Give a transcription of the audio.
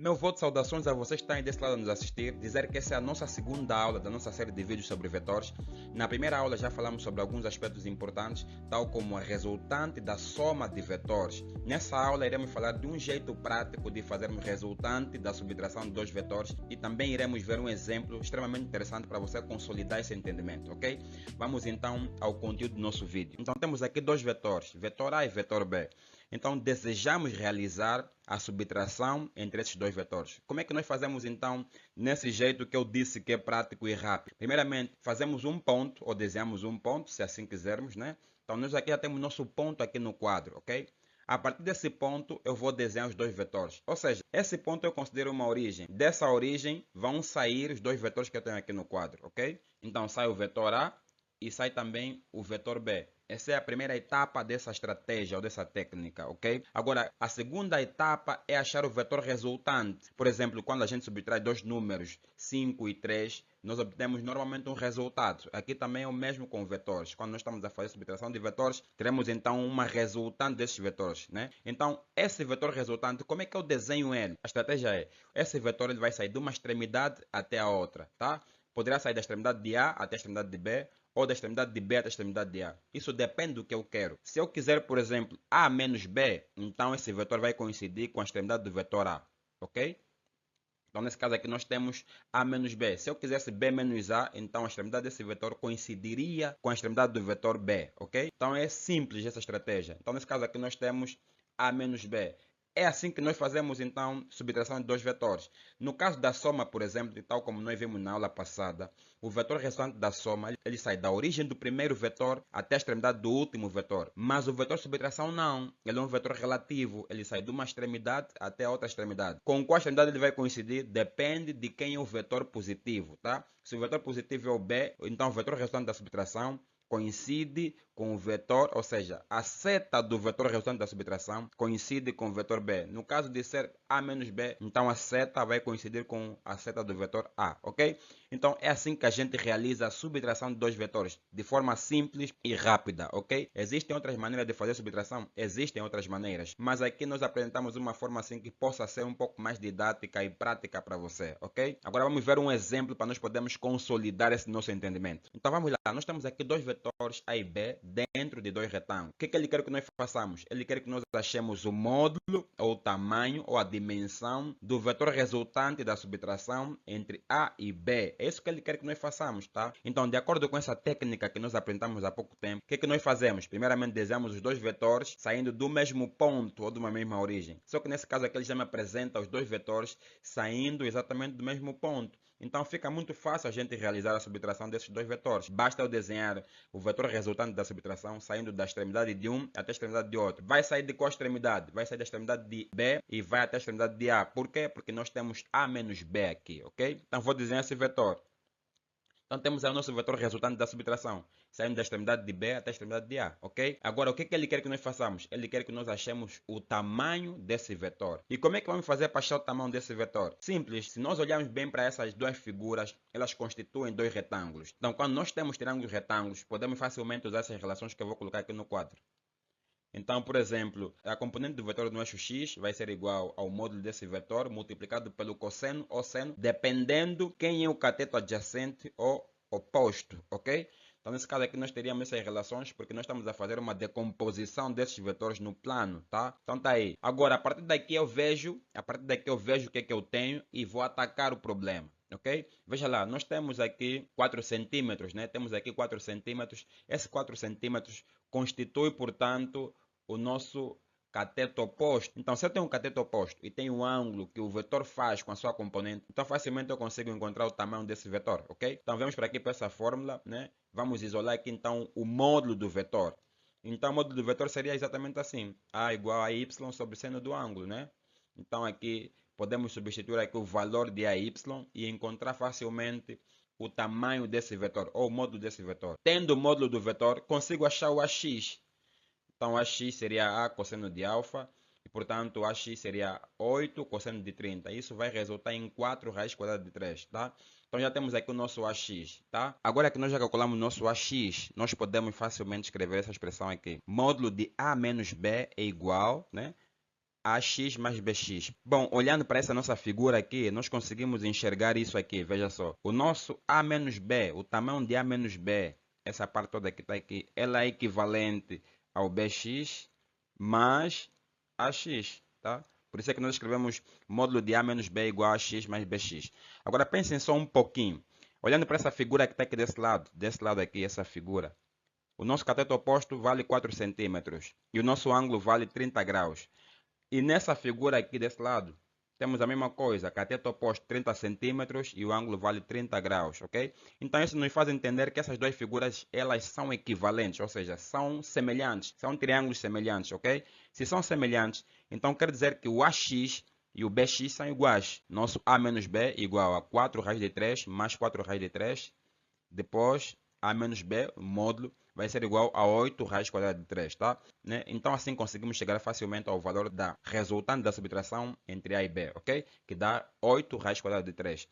Meu voto de saudações a vocês que estão aí desse lado a nos assistir. Dizer que essa é a nossa segunda aula da nossa série de vídeos sobre vetores. Na primeira aula já falamos sobre alguns aspectos importantes, tal como a resultante da soma de vetores. Nessa aula iremos falar de um jeito prático de fazermos resultante da subtração de dois vetores e também iremos ver um exemplo extremamente interessante para você consolidar esse entendimento, ok? Vamos então ao conteúdo do nosso vídeo. Então temos aqui dois vetores, vetor A e vetor B. Então desejamos realizar a subtração entre esses dois vetores. Como é que nós fazemos então nesse jeito que eu disse que é prático e rápido? Primeiramente, fazemos um ponto, ou desenhamos um ponto, se assim quisermos, né? Então nós aqui já temos nosso ponto aqui no quadro, ok? A partir desse ponto, eu vou desenhar os dois vetores. Ou seja, esse ponto eu considero uma origem. Dessa origem, vão sair os dois vetores que eu tenho aqui no quadro, ok? Então sai o vetor A e sai também o vetor B. Essa é a primeira etapa dessa estratégia ou dessa técnica, ok? Agora, a segunda etapa é achar o vetor resultante. Por exemplo, quando a gente subtrai dois números, 5 e 3, nós obtemos normalmente um resultado. Aqui também é o mesmo com vetores. Quando nós estamos a fazer subtração de vetores, teremos então uma resultante desses vetores, né? Então, esse vetor resultante, como é que eu desenho ele? A estratégia é, esse vetor ele vai sair de uma extremidade até a outra, tá? Poderá sair da extremidade de A até a extremidade de B, ou da extremidade de B até a extremidade de A. Isso depende do que eu quero. Se eu quiser, por exemplo, A menos B, então esse vetor vai coincidir com a extremidade do vetor A, ok? Então, nesse caso aqui, nós temos A menos B. Se eu quisesse B menos A, então a extremidade desse vetor coincidiria com a extremidade do vetor B, ok? Então, é simples essa estratégia. Então, nesse caso aqui, nós temos A menos B. É assim que nós fazemos, então, subtração de dois vetores. No caso da soma, por exemplo, tal como nós vimos na aula passada, o vetor resultante da soma, ele sai da origem do primeiro vetor até a extremidade do último vetor. Mas o vetor de subtração não. Ele é um vetor relativo. Ele sai de uma extremidade até a outra extremidade. Com qual extremidade ele vai coincidir? Depende de quem é o vetor positivo, tá? Se o vetor positivo é o B, então o vetor resultante da subtração coincide com o vetor, ou seja, a seta do vetor resultante da subtração coincide com o vetor B. No caso de ser A menos B, então a seta vai coincidir com a seta do vetor A, ok? Então é assim que a gente realiza a subtração de dois vetores, de forma simples e rápida, ok? Existem outras maneiras de fazer subtração? Existem outras maneiras, mas aqui nós apresentamos uma forma assim que possa ser um pouco mais didática e prática para você, ok? Agora vamos ver um exemplo para nós podermos consolidar esse nosso entendimento. Então vamos lá, nós temos aqui dois vetores A e B dentro de dois retângulos. O que ele quer que nós façamos? Ele quer que nós achemos o módulo, ou o tamanho, ou a dimensão do vetor resultante da subtração entre A e B. É isso que ele quer que nós façamos, tá? Então, de acordo com essa técnica que nós apresentamos há pouco tempo, o que nós fazemos? Primeiramente, desenhamos os dois vetores saindo do mesmo ponto ou de uma mesma origem. Só que nesse caso aqui ele já me apresenta os dois vetores saindo exatamente do mesmo ponto. Então fica muito fácil a gente realizar a subtração desses dois vetores. Basta eu desenhar o vetor resultante da subtração saindo da extremidade de um até a extremidade de outro. Vai sair de qual extremidade? Vai sair da extremidade de B e vai até a extremidade de A. Por quê? Porque nós temos A menos B aqui, ok? Então vou desenhar esse vetor. Então temos aí o nosso vetor resultante da subtração, saindo da extremidade de B até a extremidade de A, ok? Agora, o que ele quer que nós façamos? Ele quer que nós achemos o tamanho desse vetor. E como é que vamos fazer para achar o tamanho desse vetor? Simples, se nós olharmos bem para essas duas figuras, elas constituem dois retângulos. Então, quando nós temos triângulos retângulos, podemos facilmente usar essas relações que eu vou colocar aqui no quadro. Então, por exemplo, a componente do vetor no eixo x vai ser igual ao módulo desse vetor multiplicado pelo cosseno ou seno, dependendo quem é o cateto adjacente ou oposto, ok? Então, nesse caso aqui, nós teríamos essas relações porque nós estamos a fazer uma decomposição desses vetores no plano, tá? Então, tá aí. Agora, a partir daqui eu vejo o que é que eu tenho e vou atacar o problema. Ok? Veja lá, nós temos aqui 4 centímetros, né? Temos aqui 4 centímetros. Esses 4 centímetros constitui, portanto, o nosso cateto oposto. Então, se eu tenho um cateto oposto e tenho um ângulo que o vetor faz com a sua componente, então facilmente eu consigo encontrar o tamanho desse vetor, ok? Então, vamos para aqui para essa fórmula, né? Vamos isolar aqui, então, o módulo do vetor. Então, o módulo do vetor seria exatamente assim. A igual a y sobre seno do ângulo, né? Então, aqui podemos substituir aqui o valor de AY e encontrar facilmente o tamanho desse vetor, ou o módulo desse vetor. Tendo o módulo do vetor, consigo achar o AX. Então, AX seria A cosseno de alfa, e portanto, AX seria 8 cosseno de 30. Isso vai resultar em 4 raiz quadrada de 3, tá? Então, já temos aqui o nosso AX, tá? Agora que nós já calculamos o nosso AX, nós podemos facilmente escrever essa expressão aqui. Módulo de A menos B é igual, né? AX mais BX. Bom, olhando para essa nossa figura aqui, nós conseguimos enxergar isso aqui, veja só. O nosso A menos B, o tamanho de A menos B, essa parte toda que está aqui, ela é equivalente ao BX mais AX, tá? Por isso é que nós escrevemos módulo de A menos B igual a X mais BX. Agora pensem só um pouquinho. Olhando para essa figura que está aqui desse lado aqui, essa figura. O nosso cateto oposto vale 4 centímetros e o nosso ângulo vale 30 graus. E nessa figura aqui desse lado, temos a mesma coisa, cateto oposto 30 centímetros e o ângulo vale 30 graus, ok? Então isso nos faz entender que essas duas figuras, elas são equivalentes, ou seja, são semelhantes, são triângulos semelhantes, ok? Se são semelhantes, então quer dizer que o AX e o BX são iguais. Nosso A menos B igual a 4 raiz de 3 mais 4 raiz de 3. Depois, A menos B, o módulo, vai ser igual a 8 raiz quadrada de 3, tá? Né? Então, assim conseguimos chegar facilmente ao valor da resultante da subtração entre A e B, ok? Que dá 8 raiz quadrada de 3.